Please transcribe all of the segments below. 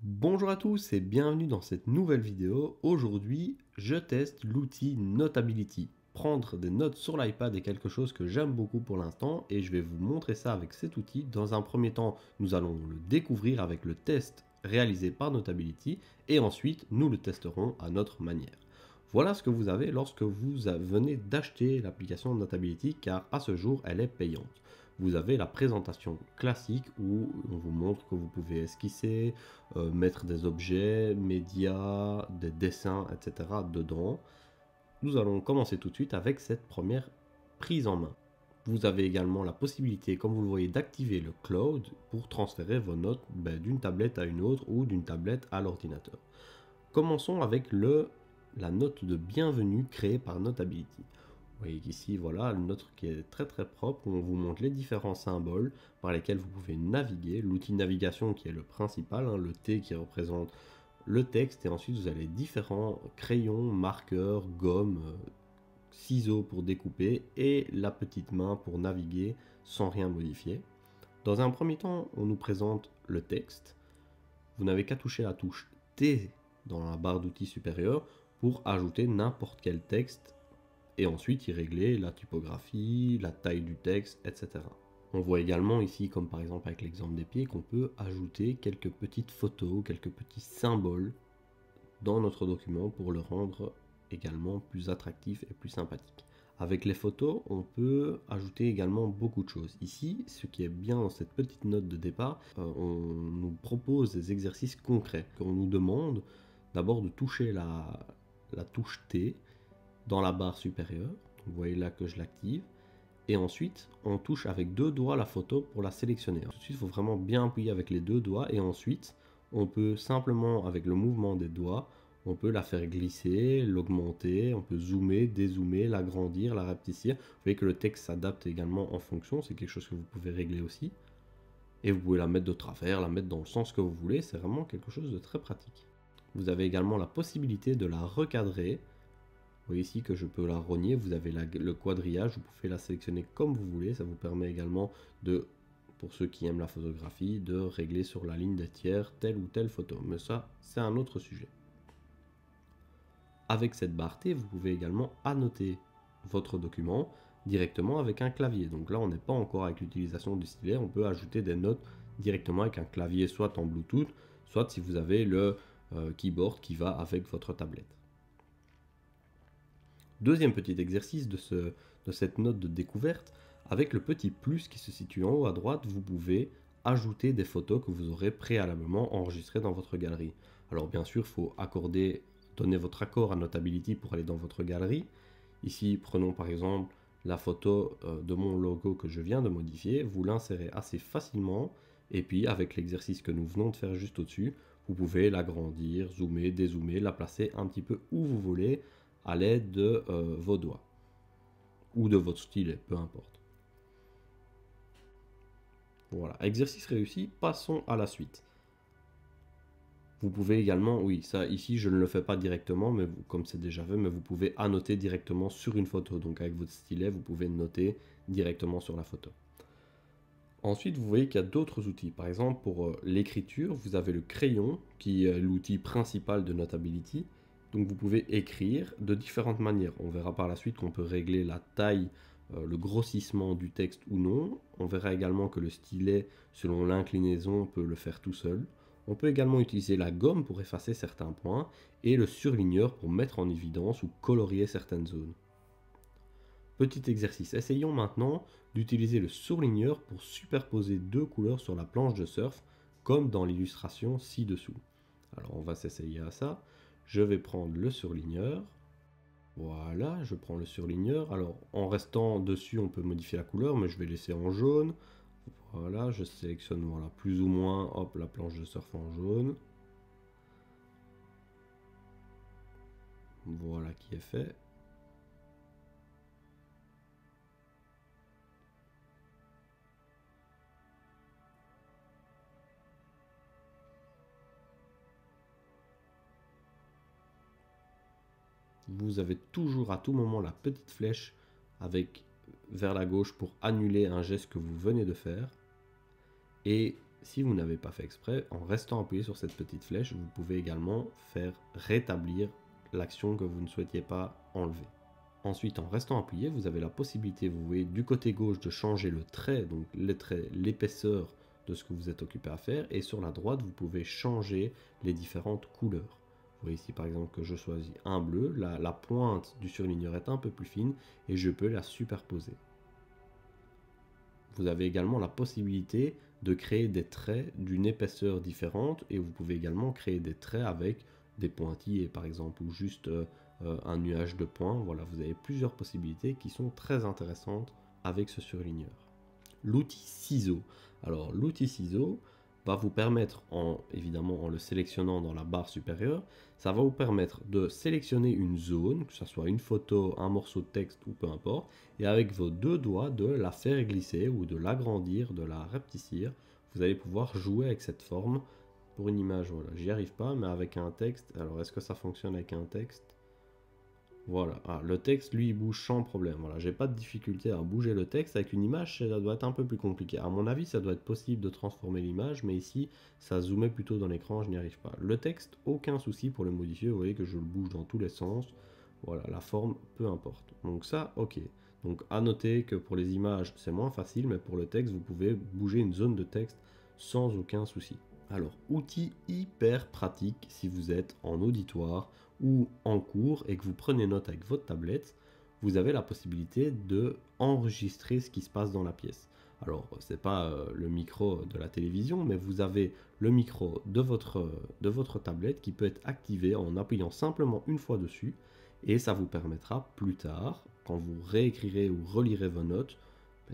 Bonjour à tous et bienvenue dans cette nouvelle vidéo. Aujourd'hui, je teste l'outil Notability. Prendre des notes sur l'iPad est quelque chose que j'aime beaucoup pour l'instant et je vais vous montrer ça avec cet outil. Dans un premier temps, nous allons le découvrir avec le test réalisé par Notability et ensuite, nous le testerons à notre manière. Voilà ce que vous avez lorsque vous venez d'acheter l'application Notability car à ce jour, elle est payante. Vous avez la présentation classique où on vous montre que vous pouvez esquisser, mettre des objets, médias, des dessins, etc. dedans. Nous allons commencer tout de suite avec cette première prise en main. Vous avez également la possibilité, comme vous le voyez, d'activer le cloud pour transférer vos notes d'une tablette à une autre ou d'une tablette à l'ordinateur. Commençons avec la note de bienvenue créée par Notability. Vous voyez qu'ici, voilà, une note qui est très propre, où on vous montre les différents symboles par lesquels vous pouvez naviguer. L'outil de navigation qui est le principal, le T qui représente le texte, et ensuite vous avez différents crayons, marqueurs, gommes, ciseaux pour découper, et la petite main pour naviguer sans rien modifier. Dans un premier temps, on nous présente le texte. Vous n'avez qu'à toucher la touche T dans la barre d'outils supérieure pour ajouter n'importe quel texte et ensuite y régler la typographie, la taille du texte, etc. On voit également ici, comme par exemple avec l'exemple des pieds, qu'on peut ajouter quelques petites photos, quelques petits symboles dans notre document pour le rendre également plus attractif et plus sympathique. Avec les photos, on peut ajouter également beaucoup de choses. Ici, ce qui est bien dans cette petite note de départ, on nous propose des exercices concrets. On nous demande d'abord de toucher la touche T dans la barre supérieure. Donc, vous voyez là que je l'active. Et ensuite, on touche avec deux doigts la photo pour la sélectionner. Tout de suite, il faut vraiment bien appuyer avec les deux doigts. Et ensuite, on peut simplement, avec le mouvement des doigts, on peut la faire glisser, l'augmenter, on peut zoomer, dézoomer, l'agrandir, la rapetissir. Vous voyez que le texte s'adapte également en fonction. C'est quelque chose que vous pouvez régler aussi. Et vous pouvez la mettre de travers, la mettre dans le sens que vous voulez. C'est vraiment quelque chose de très pratique. Vous avez également la possibilité de la recadrer. Vous voyez ici que je peux la rogner, vous avez le quadrillage, vous pouvez la sélectionner comme vous voulez, ça vous permet également de, pour ceux qui aiment la photographie, de régler sur la ligne des tiers telle ou telle photo, mais ça c'est un autre sujet. Avec cette barre T, vous pouvez également annoter votre document directement avec un clavier, donc là on n'est pas encore avec l'utilisation du stylet, on peut ajouter des notes directement avec un clavier soit en Bluetooth, soit si vous avez le keyboard qui va avec votre tablette. Deuxième petit exercice de cette note de découverte, avec le petit plus qui se situe en haut à droite, vous pouvez ajouter des photos que vous aurez préalablement enregistrées dans votre galerie. Alors bien sûr, il faut donner votre accord à Notability pour aller dans votre galerie. Ici, prenons par exemple la photo de mon logo que je viens de modifier, vous l'insérez assez facilement, et puis avec l'exercice que nous venons de faire juste au-dessus, vous pouvez l'agrandir, zoomer, dézoomer, la placer un petit peu où vous voulez, à l'aide de vos doigts ou de votre stylet, peu importe. Voilà, exercice réussi, passons à la suite. Vous pouvez également, oui, ça ici je ne le fais pas directement, mais comme c'est déjà fait, mais vous pouvez annoter directement sur une photo. Donc avec votre stylet, vous pouvez noter directement sur la photo. Ensuite, vous voyez qu'il y a d'autres outils. Par exemple, pour l'écriture, vous avez le crayon, qui est l'outil principal de Notability. Donc vous pouvez écrire de différentes manières. On verra par la suite qu'on peut régler la taille, le grossissement du texte ou non. On verra également que le stylet, selon l'inclinaison, peut le faire tout seul. On peut également utiliser la gomme pour effacer certains points et le surligneur pour mettre en évidence ou colorier certaines zones. Petit exercice, essayons maintenant d'utiliser le surligneur pour superposer deux couleurs sur la planche de surf, comme dans l'illustration ci-dessous. Alors on va s'essayer à ça. Je vais prendre le surligneur. Voilà, je prends le surligneur. Alors en restant dessus, on peut modifier la couleur, mais je vais laisser en jaune. Voilà, je sélectionne voilà, plus ou moins hop, la planche de surf en jaune. Voilà qui est fait. Vous avez toujours à tout moment la petite flèche avec vers la gauche pour annuler un geste que vous venez de faire. Et si vous n'avez pas fait exprès, en restant appuyé sur cette petite flèche, vous pouvez également faire rétablir l'action que vous ne souhaitiez pas enlever. Ensuite, en restant appuyé, vous avez la possibilité, vous voyez, du côté gauche de changer le trait, donc l'épaisseur de ce que vous êtes occupé à faire, et sur la droite, vous pouvez changer les différentes couleurs. Vous voyez ici par exemple que je choisis un bleu, la pointe du surligneur est un peu plus fine, et je peux la superposer. Vous avez également la possibilité de créer des traits d'une épaisseur différente, et vous pouvez également créer des traits avec des pointillés par exemple, ou juste un nuage de points. Voilà, vous avez plusieurs possibilités qui sont très intéressantes avec ce surligneur. L'outil ciseau. Alors l'outil ciseau va vous permettre, évidemment en le sélectionnant dans la barre supérieure, ça va vous permettre de sélectionner une zone, que ce soit une photo, un morceau de texte ou peu importe, et avec vos deux doigts de la faire glisser ou de l'agrandir, de la rapetissir. Vous allez pouvoir jouer avec cette forme. Pour une image, voilà, j'y arrive pas, mais avec un texte, alors est-ce que ça fonctionne avec un texte? Voilà, le texte lui il bouge sans problème. Voilà, j'ai pas de difficulté à bouger le texte. Avec une image, ça doit être un peu plus compliqué. À mon avis, ça doit être possible de transformer l'image, mais ici, ça zoomait plutôt dans l'écran, je n'y arrive pas. Le texte, aucun souci pour le modifier. Vous voyez que je le bouge dans tous les sens. Voilà, la forme, peu importe. Donc ça, ok. Donc à noter que pour les images, c'est moins facile, mais pour le texte, vous pouvez bouger une zone de texte sans aucun souci. Alors, outil hyper pratique si vous êtes en auditoire ou en cours et que vous prenez note avec votre tablette, vous avez la possibilité de enregistrer ce qui se passe dans la pièce. Alors, c'est pas le micro de la télévision, mais vous avez le micro de votre tablette qui peut être activé en appuyant simplement une fois dessus, et ça vous permettra plus tard, quand vous réécrirez ou relirez vos notes,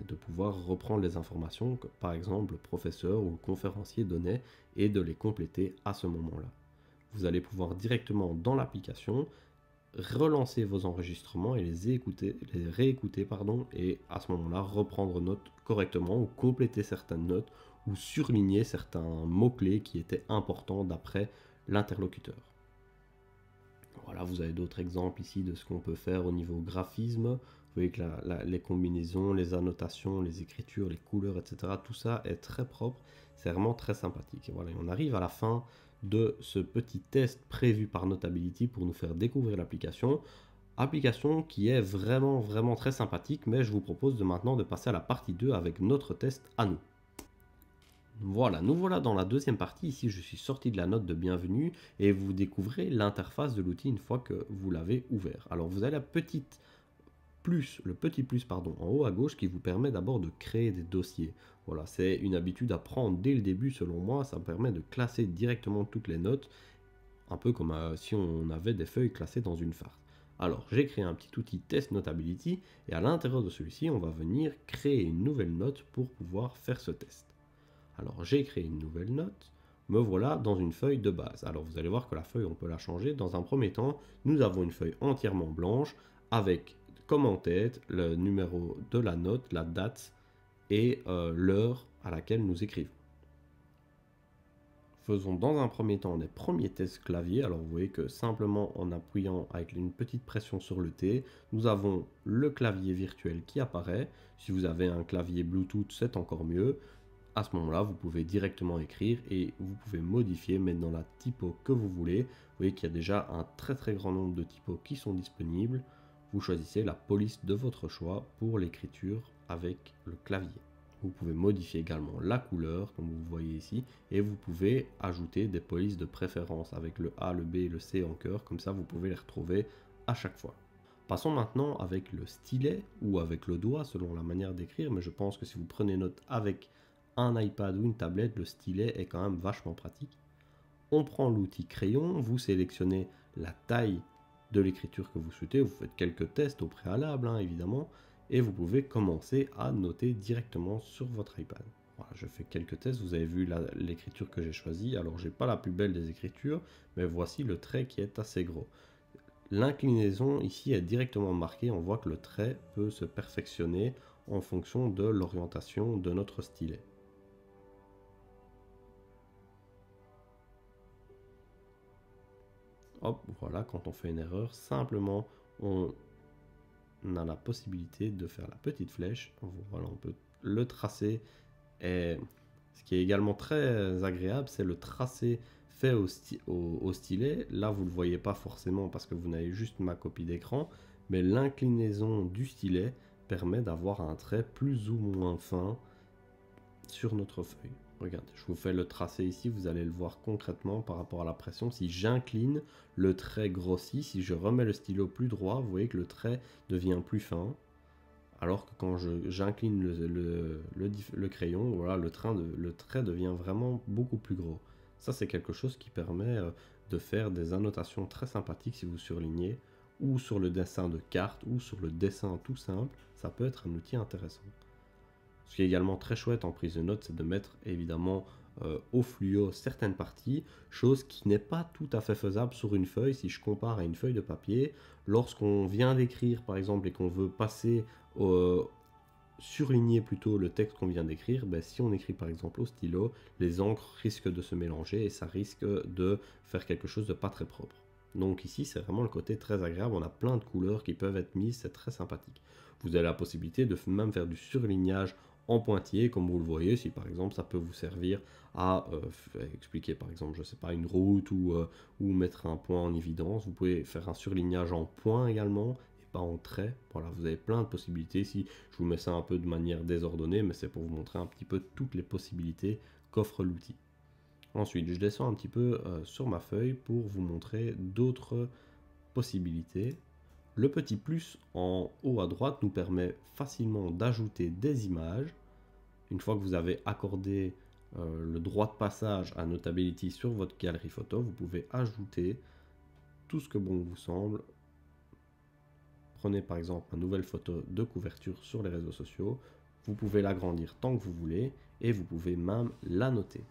de pouvoir reprendre les informations que par exemple le professeur ou le conférencier donnait et de les compléter à ce moment-là. Vous allez pouvoir directement dans l'application relancer vos enregistrements et les réécouter et à ce moment-là reprendre note correctement ou compléter certaines notes ou surligner certains mots-clés qui étaient importants d'après l'interlocuteur. Voilà, vous avez d'autres exemples ici de ce qu'on peut faire au niveau graphisme. Vous voyez que les combinaisons, les annotations, les écritures, les couleurs, etc. Tout ça est très propre. C'est vraiment très sympathique. Et voilà, on arrive à la fin de ce petit test prévu par Notability pour nous faire découvrir l'application. Application qui est vraiment très sympathique, mais je vous propose maintenant de passer à la partie 2 avec notre test à nous. Voilà, nous voilà dans la deuxième partie. Ici, je suis sorti de la note de bienvenue et vous découvrez l'interface de l'outil une fois que vous l'avez ouvert. Alors, vous avez le petit plus pardon, en haut à gauche qui vous permet d'abord de créer des dossiers. Voilà, c'est une habitude à prendre dès le début selon moi. Ça me permet de classer directement toutes les notes, un peu comme si on avait des feuilles classées dans une farce. Alors, j'ai créé un petit outil Test Notability et à l'intérieur de celui-ci, on va venir créer une nouvelle note pour pouvoir faire ce test. Alors j'ai créé une nouvelle note, me voilà dans une feuille de base. Alors vous allez voir que la feuille, on peut la changer. Dans un premier temps, nous avons une feuille entièrement blanche avec comme en tête le numéro de la note, la date et l'heure à laquelle nous écrivons. Faisons dans un premier temps les premiers tests clavier. Alors vous voyez que simplement en appuyant avec une petite pression sur le T, nous avons le clavier virtuel qui apparaît. Si vous avez un clavier Bluetooth, c'est encore mieux. À ce moment-là, vous pouvez directement écrire et vous pouvez modifier, mettre dans la typo que vous voulez. Vous voyez qu'il y a déjà un très grand nombre de typos qui sont disponibles. Vous choisissez la police de votre choix pour l'écriture avec le clavier. Vous pouvez modifier également la couleur, comme vous voyez ici, et vous pouvez ajouter des polices de préférence avec le A, le B et le C en cœur. Comme ça, vous pouvez les retrouver à chaque fois. Passons maintenant avec le stylet ou avec le doigt, selon la manière d'écrire, mais je pense que si vous prenez note avec un iPad ou une tablette, le stylet est quand même vachement pratique. On prend l'outil crayon, vous sélectionnez la taille de l'écriture que vous souhaitez, vous faites quelques tests au préalable évidemment, et vous pouvez commencer à noter directement sur votre iPad. Voilà, je fais quelques tests, vous avez vu l'écriture que j'ai choisie. Alors j'ai pas la plus belle des écritures, mais voici le trait qui est assez gros. L'inclinaison ici est directement marquée, on voit que le trait peut se perfectionner en fonction de l'orientation de notre stylet. Hop, voilà, quand on fait une erreur, simplement on a la possibilité de faire la petite flèche. Voilà, on peut le tracer et Ce qui est également très agréable, c'est le tracé fait au stylet. Là, vous ne le voyez pas forcément parce que vous n'avez juste ma copie d'écran, mais l'inclinaison du stylet permet d'avoir un trait plus ou moins fin sur notre feuille. Regardez, je vous fais le tracé ici, vous allez le voir concrètement par rapport à la pression. Si j'incline, le trait grossit. Si je remets le stylo plus droit, vous voyez que le trait devient plus fin. Alors que quand j'incline le crayon, voilà, le trait devient vraiment beaucoup plus gros. Ça, c'est quelque chose qui permet de faire des annotations très sympathiques si vous surlignez, ou sur le dessin de carte, ou sur le dessin tout simple. Ça peut être un outil intéressant. Ce qui est également très chouette en prise de notes, c'est de mettre évidemment au fluo certaines parties, chose qui n'est pas tout à fait faisable sur une feuille. Si je compare à une feuille de papier, lorsqu'on vient d'écrire par exemple et qu'on veut passer surligner plutôt le texte qu'on vient d'écrire, ben, si on écrit par exemple au stylo, les encres risquent de se mélanger et ça risque de faire quelque chose de pas très propre. Donc ici, c'est vraiment le côté très agréable. On a plein de couleurs qui peuvent être mises, c'est très sympathique. Vous avez la possibilité de même faire du surlignage en pointillé, comme vous le voyez, si par exemple ça peut vous servir à expliquer par exemple, je sais pas, une route ou mettre un point en évidence. Vous pouvez faire un surlignage en point également, et pas en trait. Voilà, vous avez plein de possibilités. Ici, je vous mets ça un peu de manière désordonnée, mais c'est pour vous montrer un petit peu toutes les possibilités qu'offre l'outil. Ensuite, je descends un petit peu sur ma feuille pour vous montrer d'autres possibilités. Le petit plus en haut à droite nous permet facilement d'ajouter des images. Une fois que vous avez accordé le droit de passage à Notability sur votre galerie photo, vous pouvez ajouter tout ce que bon vous semble. Prenez par exemple une nouvelle photo de couverture sur les réseaux sociaux. Vous pouvez l'agrandir tant que vous voulez et vous pouvez même la noter.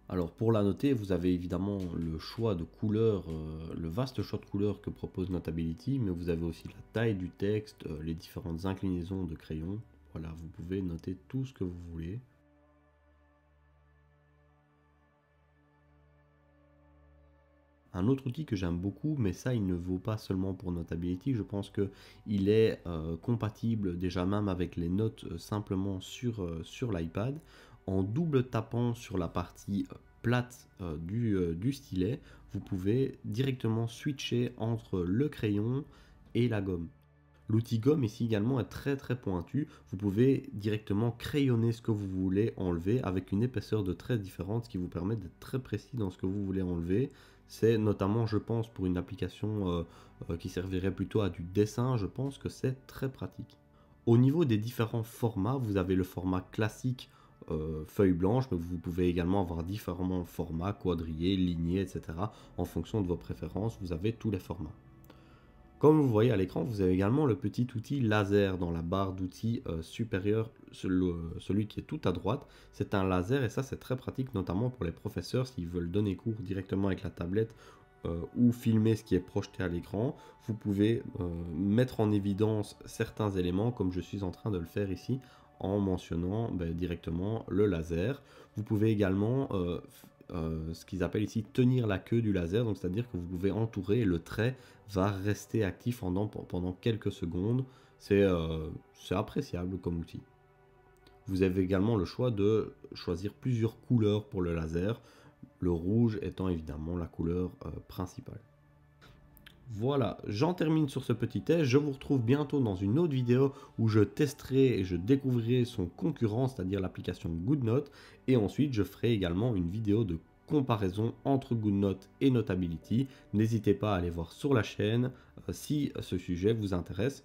Alors pour la noter, vous avez évidemment le choix de couleurs, le vaste choix de couleurs que propose Notability, mais vous avez aussi la taille du texte, les différentes inclinaisons de crayon. Voilà, vous pouvez noter tout ce que vous voulez. Un autre outil que j'aime beaucoup, mais ça il ne vaut pas seulement pour Notability, je pense qu'il est compatible déjà même avec les notes simplement sur l'iPad. En double tapant sur la partie plate du stylet, vous pouvez directement switcher entre le crayon et la gomme. L'outil gomme ici également est très pointu. Vous pouvez directement crayonner ce que vous voulez enlever avec une épaisseur de trait différente, ce qui vous permet d'être très précis dans ce que vous voulez enlever. C'est notamment, je pense, pour une application qui servirait plutôt à du dessin, je pense que c'est très pratique. Au niveau des différents formats, vous avez le format classique feuille blanche, mais vous pouvez également avoir différents formats, quadrillés, lignés, etc. En fonction de vos préférences, vous avez tous les formats. Comme vous voyez à l'écran, vous avez également le petit outil laser dans la barre d'outils supérieure, celui qui est tout à droite. C'est un laser et ça c'est très pratique, notamment pour les professeurs s'ils veulent donner cours directement avec la tablette ou filmer ce qui est projeté à l'écran. Vous pouvez mettre en évidence certains éléments comme je suis en train de le faire ici en mentionnant directement le laser. Vous pouvez également ce qu'ils appellent ici tenir la queue du laser, donc c'est-à-dire que vous pouvez entourer et le trait va rester actif pendant quelques secondes. C'est appréciable comme outil. Vous avez également le choix de choisir plusieurs couleurs pour le laser, le rouge étant évidemment la couleur principale. Voilà, j'en termine sur ce petit test. Je vous retrouve bientôt dans une autre vidéo où je testerai et je découvrirai son concurrent, c'est-à-dire l'application GoodNote. Et ensuite, je ferai également une vidéo de comparaison entre GoodNote et Notability. N'hésitez pas à aller voir sur la chaîne si ce sujet vous intéresse.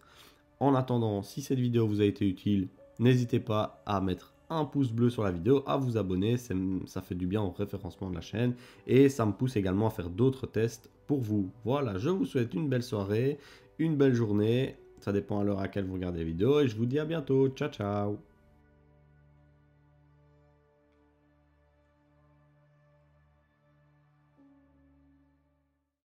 En attendant, si cette vidéo vous a été utile, n'hésitez pas à mettre un pouce bleu sur la vidéo, à vous abonner, ça fait du bien au référencement de la chaîne et ça me pousse également à faire d'autres tests pour vous. Voilà, je vous souhaite une belle soirée, une belle journée, ça dépend à l'heure à laquelle vous regardez la vidéo et je vous dis à bientôt, ciao ciao.